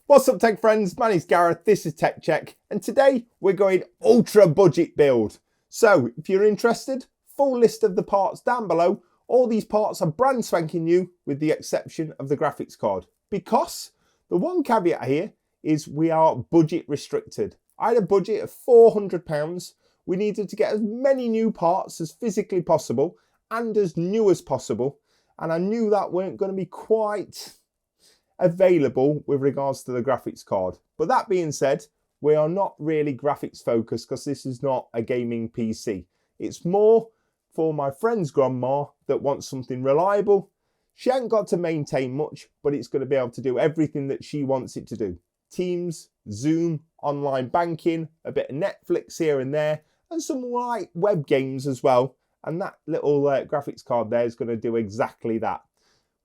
What's up tech friends, my name's Gareth, this is Tech Check, and today we're going ultra budget build. So if you're interested, full list of the parts down below. All these parts are brand spanking new with the exception of the graphics card. Because the one caveat here is we are budget restricted. I had a budget of £400. We needed to get as many new parts as physically possible and as new as possible. And I knew that weren't going to be quite available with regards to the graphics card. But that being said, we are not really graphics focused because this is not a gaming PC. It's more for my friend's grandma that wants something reliable. She ain't got to maintain much, but it's going to be able to do everything that she wants it to do. Teams, Zoom, online banking, a bit of Netflix here and there, and some light web games as well. And that little graphics card there is going to do exactly that.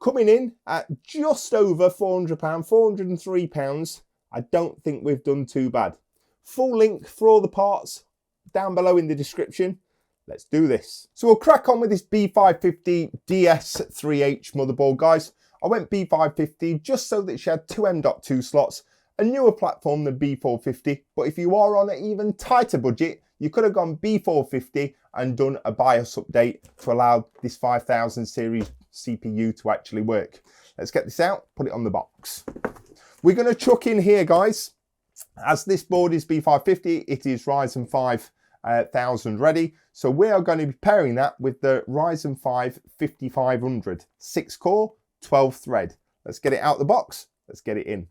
Coming in at just over £400, £403. I don't think we've done too bad. Full link for all the parts down below in the description. Let's do this. So we'll crack on with this B550 DS3H motherboard, guys. I went B550 just so that she had two M.2 slots, a newer platform than B450. But if you are on an even tighter budget, you could have gone B450 and done a BIOS update to allow this 5000 series CPU to actually work. Let's get this out, put it on the box. We're going to chuck in here, guys, as this board is B550, it is Ryzen 5000 ready. So we are going to be pairing that with the Ryzen 5 5500, 6 core, 12 thread. Let's get it out the box. Let's get it in.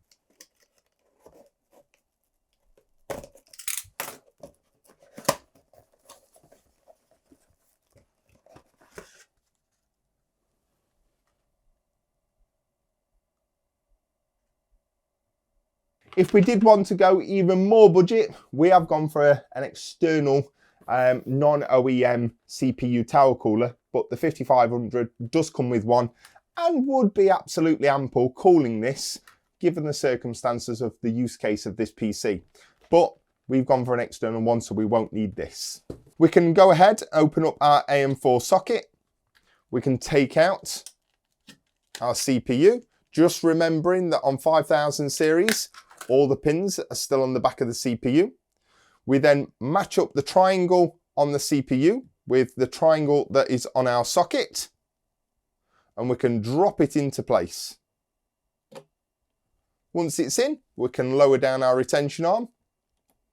If we did want to go even more budget, we have gone for an external non-OEM CPU tower cooler, but the 5500 does come with one and would be absolutely ample cooling this, given the circumstances of the use case of this PC. But we've gone for an external one, so we won't need this. We can go ahead, open up our AM4 socket. We can take out our CPU, just remembering that on 5000 series, all the pins are still on the back of the CPU. We then match up the triangle on the CPU with the triangle that is on our socket, and we can drop it into place. Once it's in, we can lower down our retention arm,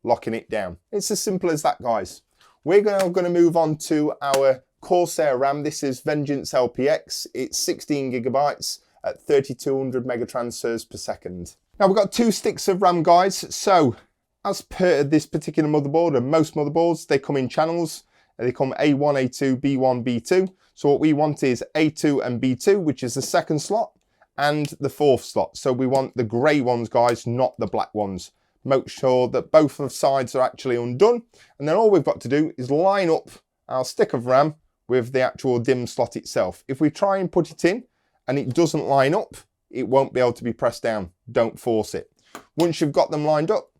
locking it down. It's as simple as that, guys. We're now going to move on to our Corsair RAM. This is Vengeance LPX. It's 16 gigabytes at 3200 megatransfers per second. Now we've got two sticks of RAM, guys. So as per this particular motherboard and most motherboards, they come in channels. They come A1, A2, B1, B2. So what we want is A2 and B2, which is the second slot and the fourth slot. So we want the grey ones, guys, not the black ones. Make sure that both of sides are actually undone. And then all we've got to do is line up our stick of RAM with the actual DIMM slot itself. If we try and put it in and it doesn't line up, it won't be able to be pressed down. Don't force it. Once you've got them lined up,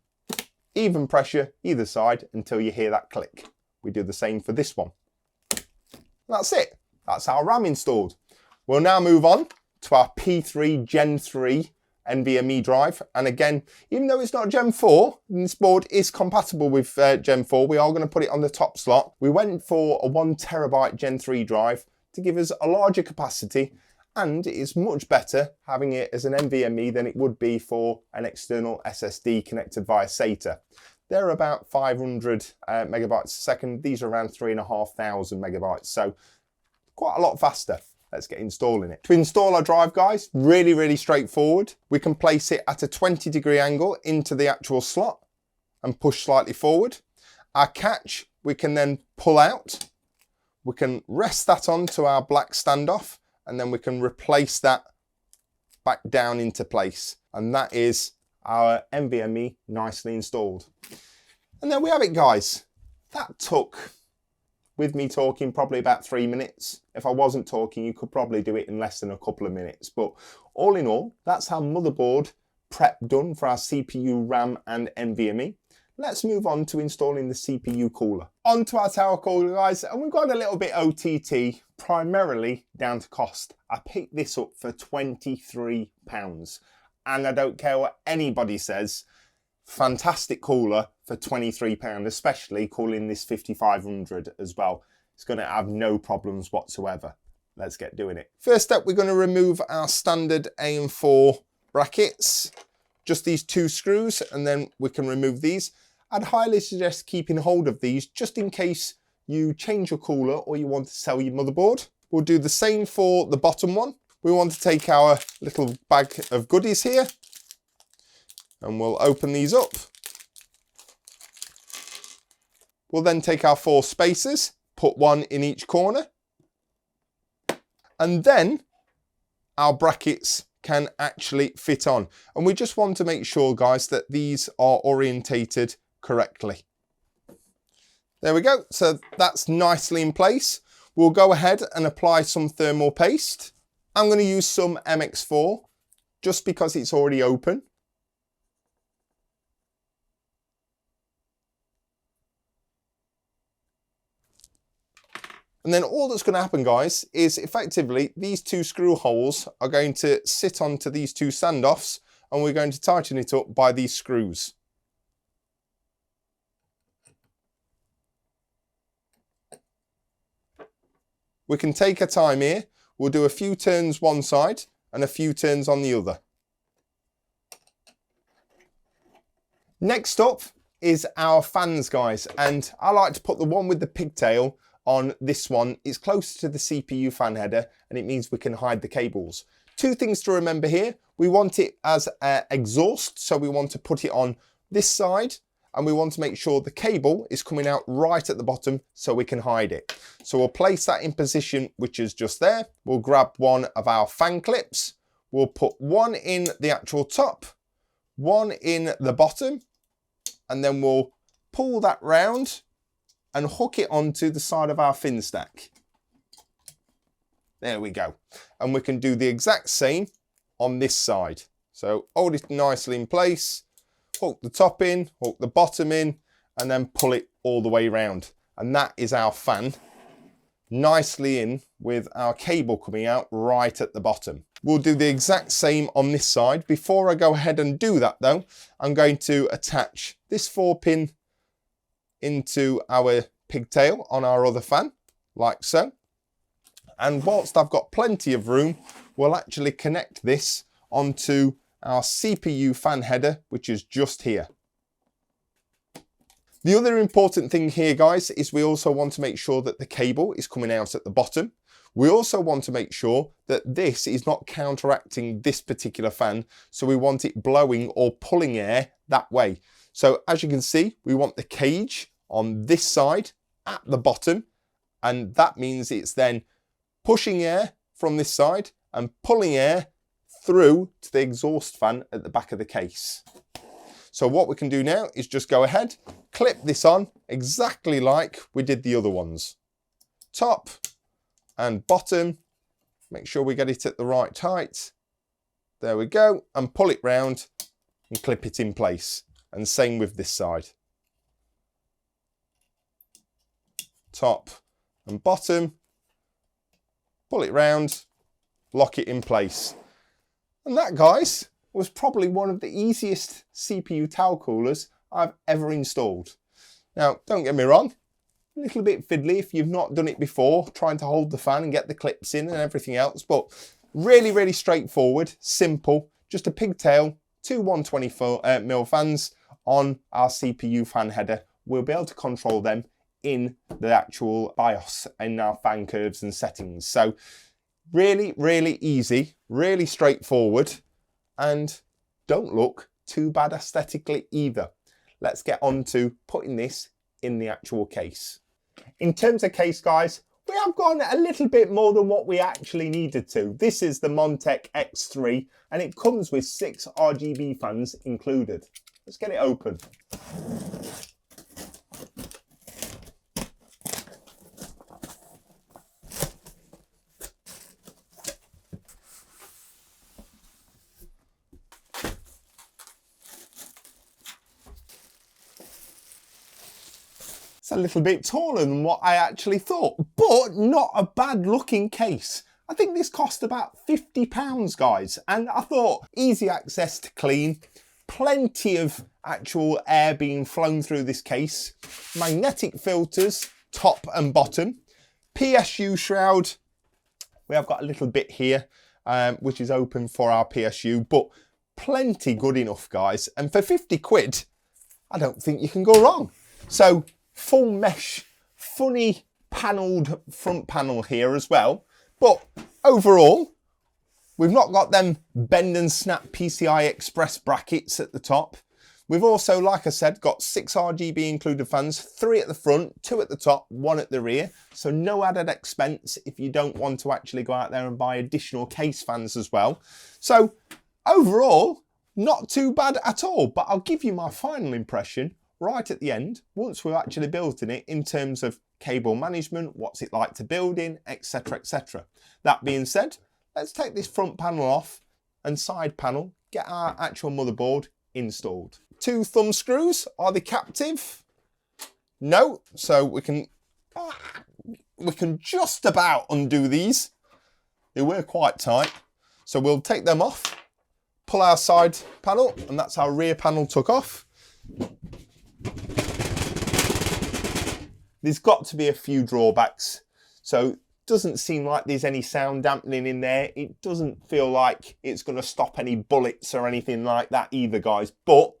even pressure either side until you hear that click. We do the same for this one. That's it. That's our RAM installed. We'll now move on to our P3 Gen 3 NVMe drive. And again, even though it's not Gen 4, this board is compatible with Gen 4, we are going to put it on the top slot. We went for a 1 terabyte Gen 3 drive to give us a larger capacity, and it's much better having it as an NVMe than it would be for an external SSD connected via SATA. They're about 500 megabytes a second. These are around 3,500 megabytes, so quite a lot faster. Let's get installing it. To install our drive, guys, really straightforward. We can place it at a 20-degree angle into the actual slot and push slightly forward. Our catch, we can then pull out. We can rest that onto our black standoff, and then we can replace that back down into place. And that is our NVMe nicely installed. And there we have it, guys. That took, with me talking, probably about 3 minutes. If I wasn't talking, you could probably do it in less than a couple of minutes. But all in all, that's our motherboard prep done for our CPU, RAM and NVMe. Let's move on to installing the CPU cooler. Onto our tower cooler, guys, and we've got a little bit OTT, primarily down to cost. I picked this up for £23. and I don't care what anybody says, fantastic cooler for £23, especially cooling this 5500 as well. It's going to have no problems whatsoever. Let's get doing it. First up, we're going to remove our standard AM4 brackets, just these 2 screws, and then we can remove these. I'd highly suggest keeping hold of these just in case you change your cooler or you want to sell your motherboard. We'll do the same for the bottom one. We want to take our little bag of goodies here and we'll open these up. We'll then take our 4 spacers, put 1 in each corner, and then our brackets can actually fit on. And we just want to make sure, guys, that these are orientated correctly. There we go. So that's nicely in place. We'll go ahead and apply some thermal paste. I'm going to use some MX4 just because it's already open. And then all that's going to happen, guys, is effectively these 2 screw holes are going to sit onto these 2 standoffs and we're going to tighten it up by these screws. We can take our time here. We'll do a few turns one side and a few turns on the other. Next up is our fans, guys, and I like to put the one with the pigtail on this one. It's closer to the CPU fan header and it means we can hide the cables. 2 things to remember here. We want it as exhaust, so we want to put it on this side and we want to make sure the cable is coming out right at the bottom so we can hide it. So we'll place that in position, which is just there. We'll grab one of our fan clips. We'll put 1 in the actual top, 1 in the bottom, and then we'll pull that round and hook it onto the side of our fin stack. There we go. And we can do the exact same on this side. So hold it nicely in place, hook the top in, hook the bottom in, and then pull it all the way around. And that is our fan, nicely in with our cable coming out right at the bottom. We'll do the exact same on this side. Before I go ahead and do that though, I'm going to attach this 4-pin into our pigtail on our other fan, like so. And whilst I've got plenty of room, we'll actually connect this onto our CPU fan header, which is just here. The other important thing here, guys, is we also want to make sure that the cable is coming out at the bottom. We also want to make sure that this is not counteracting this particular fan, so we want it blowing or pulling air that way. So as you can see, we want the cage on this side at the bottom, and that means it's then pushing air from this side and pulling air through to the exhaust fan at the back of the case. So what we can do now is just go ahead, clip this on exactly like we did the other ones. Top and bottom, make sure we get it at the right height. There we go, and pull it round and clip it in place. And same with this side. Top and bottom, pull it round, lock it in place. And that, guys, was probably one of the easiest CPU towel coolers I've ever installed. Now, don't get me wrong, a little bit fiddly if you've not done it before, trying to hold the fan and get the clips in and everything else, but really, really straightforward, simple, just a pigtail, 2 120mm fans on our CPU fan header. We'll be able to control them in the actual BIOS in our fan curves and settings. So really, really easy, really straightforward, and don't look too bad aesthetically either. Let's get on to putting this in the actual case. In terms of case, guys, we have gone a little bit more than what we actually needed to. This is the Montech X3 and it comes with 6 RGB fans included. Let's get it open. It's a little bit taller than what I actually thought, but not a bad looking case. I think this cost about £50, guys. And I thought easy access to clean, plenty of actual air being flown through this case, magnetic filters, top and bottom, PSU shroud. We have got a little bit here, which is open for our PSU, but plenty good enough, guys. And for 50 quid, I don't think you can go wrong. So full mesh, funny panelled front panel here as well. But overall, we've not got them bend and snap PCI Express brackets at the top. We've also, like I said, got 6 RGB included fans, 3 at the front, 2 at the top, 1 at the rear. So no added expense if you don't want to actually go out there and buy additional case fans as well. So overall, not too bad at all, but I'll give you my final impression right at the end, once we've actually built in it, in terms of cable management, what's it like to build in, etc, etc. That being said, let's take this front panel off and side panel, get our actual motherboard installed. 2 thumb screws, are they captive? No, so we can just about undo these. They were quite tight, so we'll take them off, pull our side panel, and that's our rear panel took off. There's got to be a few drawbacks. So it doesn't seem like there's any sound dampening in there. It doesn't feel like it's going to stop any bullets or anything like that either, guys. But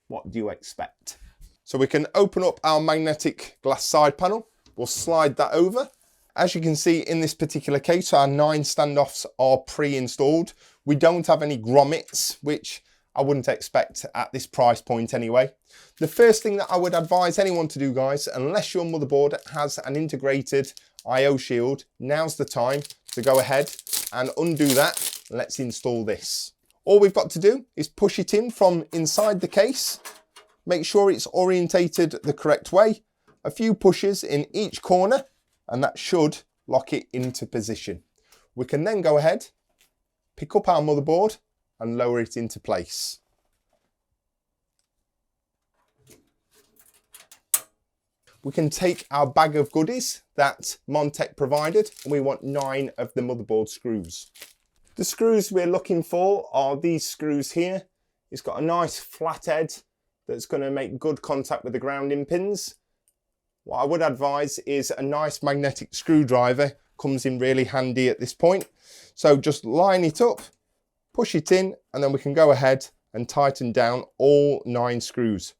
what do you expect? So we can open up our magnetic glass side panel. We'll slide that over. As you can see in this particular case, our 9 standoffs are pre-installed. We don't have any grommets, which I wouldn't expect at this price point anyway. The first thing that I would advise anyone to do, guys, unless your motherboard has an integrated I/O shield, now's the time to go ahead and undo that. Let's install this. All we've got to do is push it in from inside the case. Make sure it's orientated the correct way. A few pushes in each corner, and that should lock it into position. We can then go ahead, pick up our motherboard and lower it into place. We can take our bag of goodies that Montech provided, and we want 9 of the motherboard screws. The screws we're looking for are these screws here. It's got a nice flat head that's going to make good contact with the grounding pins. What I would advise is a nice magnetic screwdriver, comes in really handy at this point. So just line it up, push it in, and then we can go ahead and tighten down all 9 screws.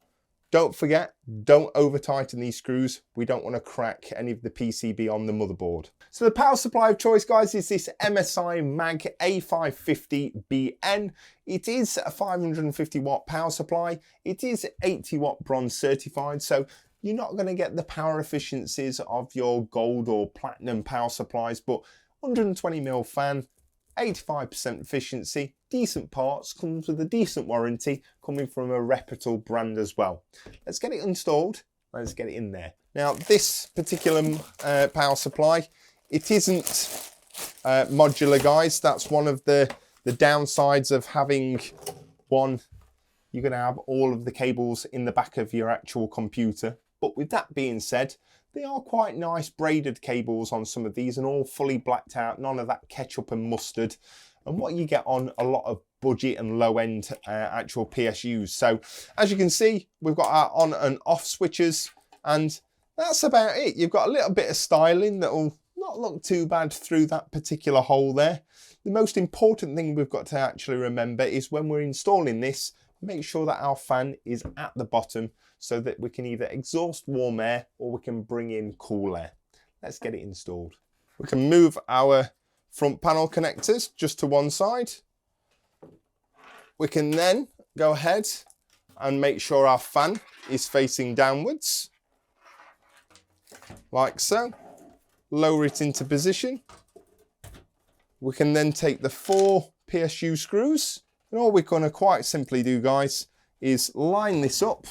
Don't forget, don't over tighten these screws. We don't want to crack any of the PCB on the motherboard. So the power supply of choice, guys, is this MSI Mag A550BN. It is a 550 watt power supply. It is 80 watt bronze certified, so you're not going to get the power efficiencies of your gold or platinum power supplies, but 120mm fan, 85% efficiency, decent parts, comes with a decent warranty, coming from a reputable brand as well. Let's get it installed, let's get it in there. Now this particular power supply, it isn't modular, guys. That's one of the downsides of having one. You're going to have all of the cables in the back of your actual computer. But with that being said, they are quite nice braided cables on some of these and all fully blacked out, none of that ketchup and mustard, and what you get on a lot of budget and low end actual PSUs. So as you can see, we've got our on and off switches, and that's about it. You've got a little bit of styling that will not look too bad through that particular hole there. The most important thing we've got to actually remember is when we're installing this, make sure that our fan is at the bottom so that we can either exhaust warm air or we can bring in cool air. Let's get it installed. We can move our front panel connectors just to one side. We can then go ahead and make sure our fan is facing downwards, like so. Lower it into position. We can then take the 4 PSU screws, and all we're going to quite simply do, guys, is line this up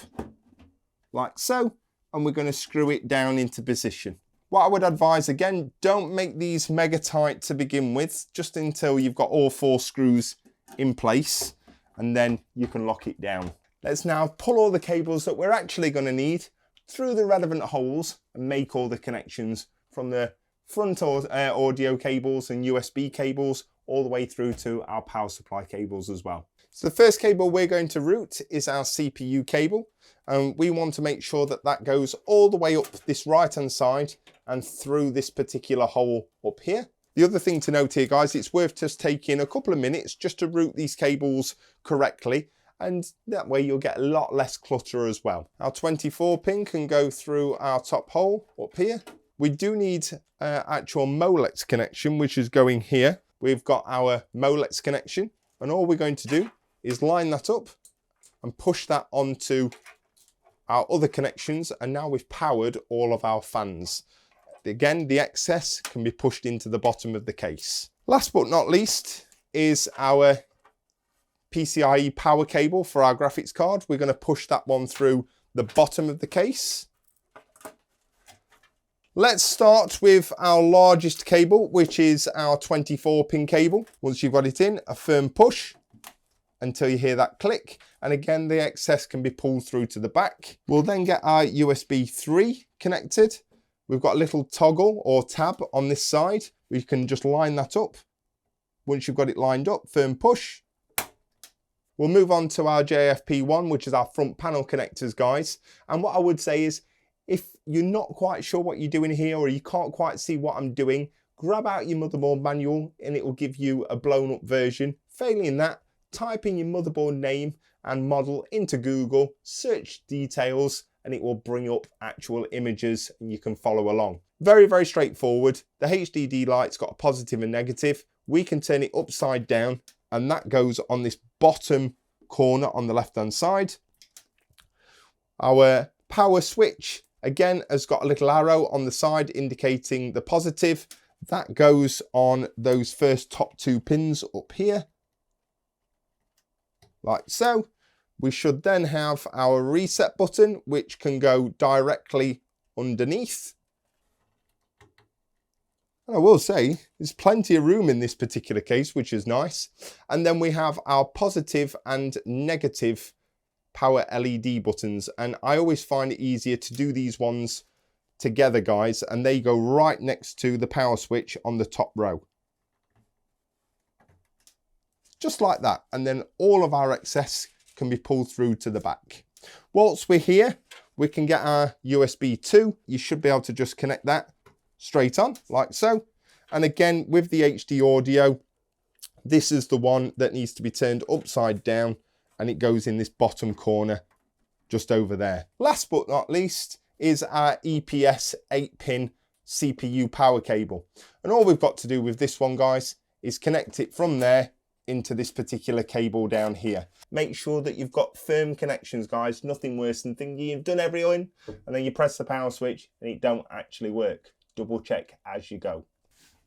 like so, and we're going to screw it down into position. What I would advise, again, don't make these mega tight to begin with, just until you've got all 4 screws in place, and then you can lock it down. Let's now pull all the cables that we're actually going to need through the relevant holes and make all the connections from the front audio cables and USB cables, all the way through to our power supply cables as well. So the first cable we're going to route is our CPU cable, and we want to make sure that that goes all the way up this right hand side and through this particular hole up here. The other thing to note here, guys, it's worth just taking a couple of minutes just to route these cables correctly, and that way you'll get a lot less clutter as well. Our 24 pin can go through our top hole up here. We do need actual Molex connection, which is going here. We've got our Molex connection, and all we're going to do is line that up and push that onto our other connections, and now we've powered all of our fans. Again, the excess can be pushed into the bottom of the case. Last but not least is our PCIe power cable for our graphics card. We're going to push that one through the bottom of the case. Let's start with our largest cable, which is our 24 pin cable. Once you've got it in, a firm push until you hear that click. And again, the excess can be pulled through to the back. We'll then get our USB 3 connected. We've got a little toggle or tab on this side. We can just line that up. Once you've got it lined up, firm push. We'll move on to our JFP1, which is our front panel connectors, guys. And what I would say is, if you're not quite sure what you're doing here, or you can't quite see what I'm doing, grab out your motherboard manual and it will give you a blown up version. Failing that, type in your motherboard name and model into Google, search details, and it will bring up actual images and you can follow along. Very, very straightforward. The HDD light's got a positive and negative. We can turn it upside down, and that goes on this bottom corner on the left hand side. Our power switch again has got a little arrow on the side indicating the positive. That goes on those first top two pins up here, like so. We should then have our reset button, which can go directly underneath. And I will say, there's plenty of room in this particular case, which is nice. And then we have our positive and negative power LED buttons. And I always find it easier to do these ones together, guys, and they go right next to the power switch on the top row. Just like that. And then all of our excess can be pulled through to the back. Whilst we're here, we can get our USB 2. You should be able to just connect that straight on, like so. And again, with the HD audio, this is the one that needs to be turned upside down, and it goes in this bottom corner just over there. Last but not least is our EPS 8-pin CPU power cable. And all we've got to do with this one, guys, is connect it from there into this particular cable down here. Make sure that you've got firm connections, guys. Nothing worse than thinking you've done everything and then you press the power switch and it don't actually work. Double check as you go.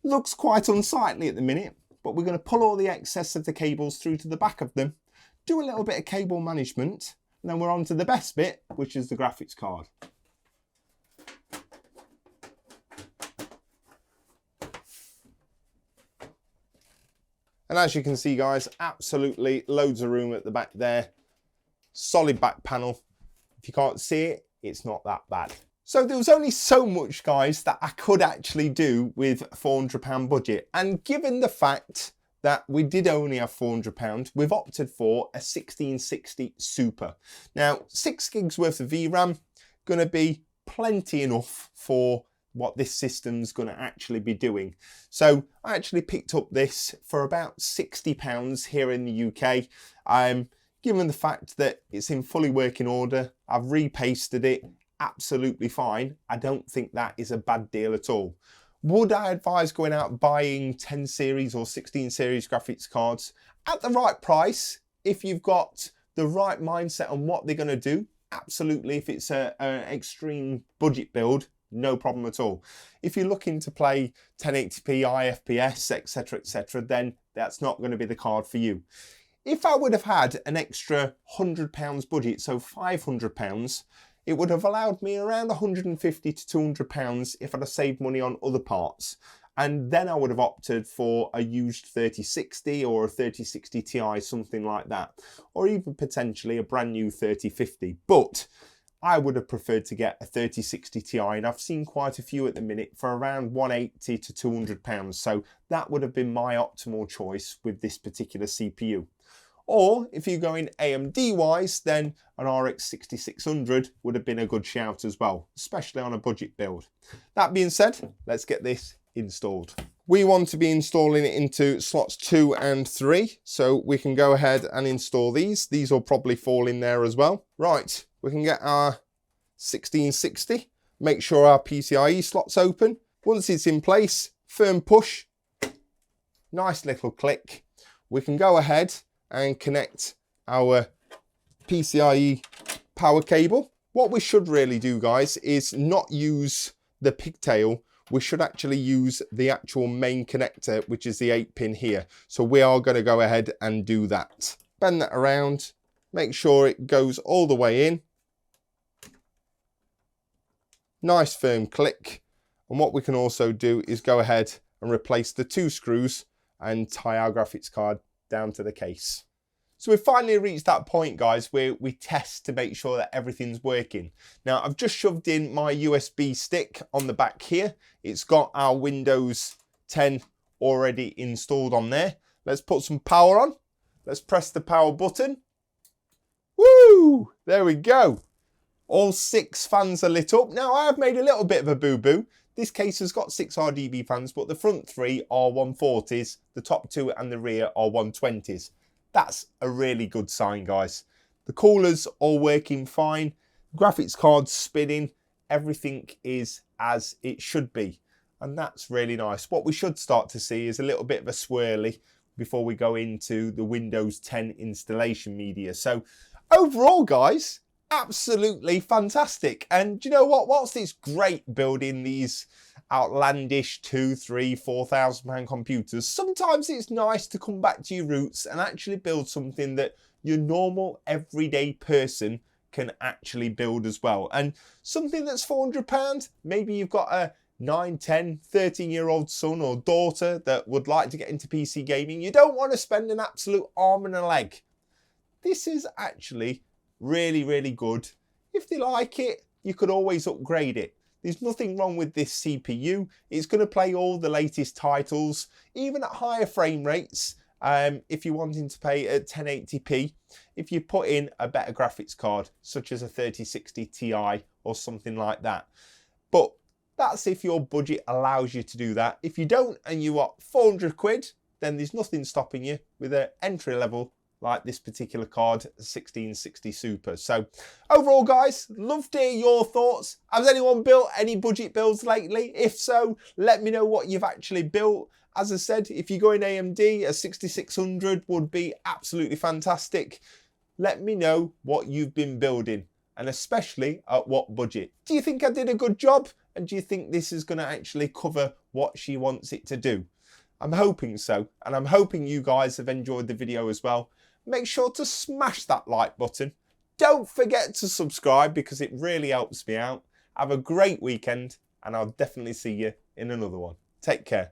Looks quite unsightly at the minute, but we're going to pull all the excess of the cables through to the back of them, do a little bit of cable management, and then we're on to the best bit, which is the graphics card. And as you can see, guys, absolutely loads of room at the back there. Solid back panel. If you can't see it, it's not that bad. So there was only so much, guys, that I could actually do with a £400 budget. And given the fact that we did only have £400, we've opted for a 1660 Super. Now, 6 gigs worth of VRAM, gonna be plenty enough for what this system's going to actually be doing. So I actually picked up this for about £60 here in the UK. Given the fact that it's in fully working order, I've repasted it, absolutely fine. I don't think that is a bad deal at all. Would I advise going out buying 10 series or 16 series graphics cards at the right price if you've got the right mindset on what they're going to do? Absolutely. If it's an extreme budget build, no problem at all. If you're looking to play 1080p, IFPS, etc., then that's not going to be the card for you. If I would have had an extra £100 budget, so £500, it would have allowed me around £150 to £200 if I'd have saved money on other parts. And then I would have opted for a used 3060 or a 3060 Ti, something like that. Or even potentially a brand new 3050. But I would have preferred to get a 3060 Ti, and I've seen quite a few at the minute for around 180 to 200 pounds. So that would have been my optimal choice with this particular CPU. Or if you're going AMD wise, then an RX 6600 would have been a good shout as well, especially on a budget build. That being said, let's get this installed. We want to be installing it into slots 2 and 3, so we can go ahead and install these. These will probably fall in there as well. Right, we can get our 1660, make sure our PCIe slot's open. Once it's in place, firm push, nice little click. We can go ahead and connect our PCIe power cable. What we should really do, guys, is not use the pigtail. We should actually use the actual main connector, which is the 8-pin here. So we are going to go ahead and do that. Bend that around, make sure it goes all the way in. Nice firm click. And what we can also do is go ahead and replace the 2 screws and tie our graphics card down to the case. So we've finally reached that point, guys, where we test to make sure that everything's working. Now, I've just shoved in my USB stick on the back here. It's got our Windows 10 already installed on there. Let's put some power on. Let's press the power button. Woo! There we go. All 6 fans are lit up. Now, I have made a little bit of a boo-boo. This case has got 6 RGB fans, but the front 3 are 140s, the top 2 and the rear are 120s. That's a really good sign, guys. The coolers all working fine, graphics cards spinning, everything is as it should be. And that's really nice. What we should start to see is a little bit of a swirly before we go into the Windows 10 installation media. So overall, guys, absolutely fantastic. And do you know what? Whilst it's great building these outlandish 2, 3, 4,000 pound computers, sometimes it's nice to come back to your roots and actually build something that your normal everyday person can actually build as well. And something that's £400, maybe you've got a 9, 10, 13-year-old son or daughter that would like to get into PC gaming. You don't want to spend an absolute arm and a leg. This is actually really, really good. If they like it, you could always upgrade it. There's nothing wrong with this CPU. It's going to play all the latest titles, even at higher frame rates. If you're wanting to pay at 1080p, if you put in a better graphics card, such as a 3060 Ti or something like that. But that's if your budget allows you to do that. If you don't and you want 400 quid, then there's nothing stopping you with an entry level like this particular card, 1660 Super. So overall, guys, love to hear your thoughts. Has anyone built any budget builds lately? If so, let me know what you've actually built. As I said, if you're going AMD, a 6600 would be absolutely fantastic. Let me know what you've been building, and especially at what budget. Do you think I did a good job? And do you think this is going to actually cover what she wants it to do? I'm hoping so, and I'm hoping you guys have enjoyed the video as well. Make sure to smash that like button. Don't forget to subscribe because it really helps me out. Have a great weekend, and I'll definitely see you in another one. Take care.